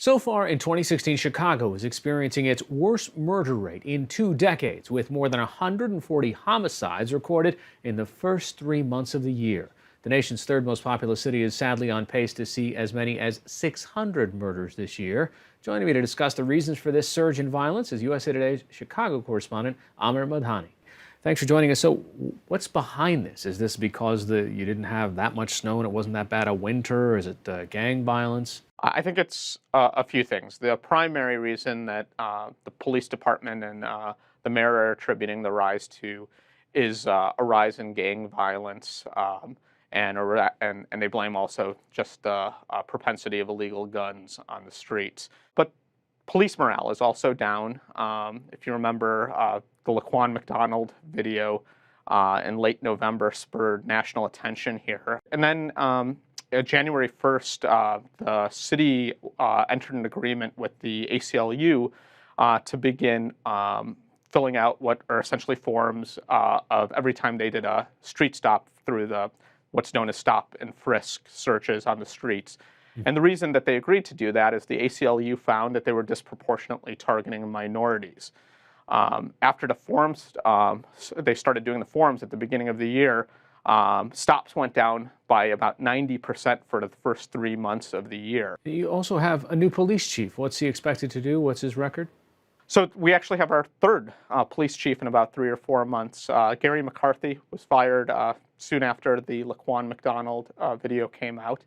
So far in 2016, Chicago is experiencing its worst murder rate in 2 decades, with more than 140 homicides recorded in the first 3 months of the year. The nation's third most populous city is sadly on pace to see as many as 600 murders this year. Joining me to discuss the reasons for this surge in violence is USA Today's Chicago correspondent Aamer Madhani. Thanks for joining us. So, what's behind this? Is this because you didn't have that much snow and it wasn't that bad a winter? Is it gang violence? I think it's a few things. The primary reason that the police department and the mayor are attributing the rise to is a rise in gang violence, and they blame also just the propensity of illegal guns on the streets. But police morale is also down. If you remember, the Laquan McDonald video in late November spurred national attention here. And then January 1st, the city entered an agreement with the ACLU to begin filling out what are essentially forms of every time they did a street stop through what's known as stop and frisk searches on the streets. And the reason that they agreed to do that is the ACLU found that they were disproportionately targeting minorities. After the forms, they started doing the forms at the beginning of the year, stops went down by about 90% for the first 3 months of the year. You also have a new police chief. What's he expected to do? What's his record? So we actually have our third police chief in about 3 or 4 months. Gary McCarthy was fired soon after the Laquan McDonald video came out.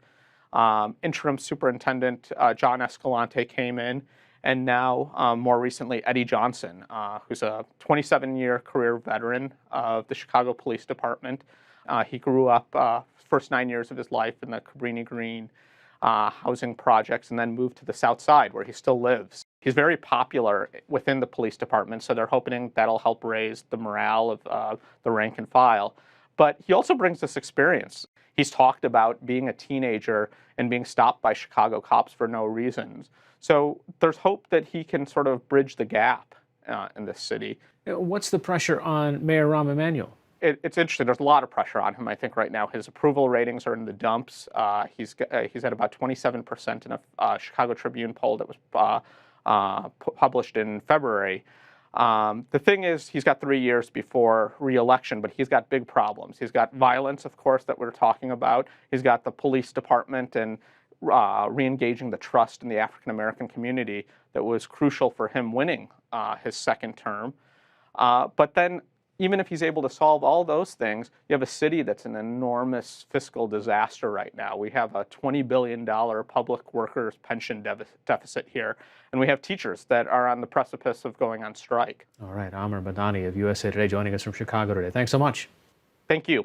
Interim Superintendent John Escalante came in, and now more recently Eddie Johnson, who's a 27-year career veteran of the Chicago Police Department. He grew up first 9 years of his life in the Cabrini Green housing projects and then moved to the South Side where he still lives. He's very popular within the police department, so they're hoping that'll help raise the morale of the rank and file. But he also brings this experience. He's talked about being a teenager and being stopped by Chicago cops for no reasons. So there's hope that he can sort of bridge the gap in this city. What's the pressure on Mayor Rahm Emanuel? It's interesting. There's a lot of pressure on him, I think, right now. His approval ratings are in the dumps. He's at about 27% in a Chicago Tribune poll that was published in February. The thing is, he's got 3 years before re-election, but he's got big problems. He's got violence, of course, that we're talking about. He's got the police department and re-engaging the trust in the African-American community that was crucial for him winning his second term. But then, even if he's able to solve all those things, you have a city that's an enormous fiscal disaster right now. We have a $20 billion public workers pension deficit here, and we have teachers that are on the precipice of going on strike. All right, Aamer Madhani of USA Today joining us from Chicago today. Thanks so much. Thank you.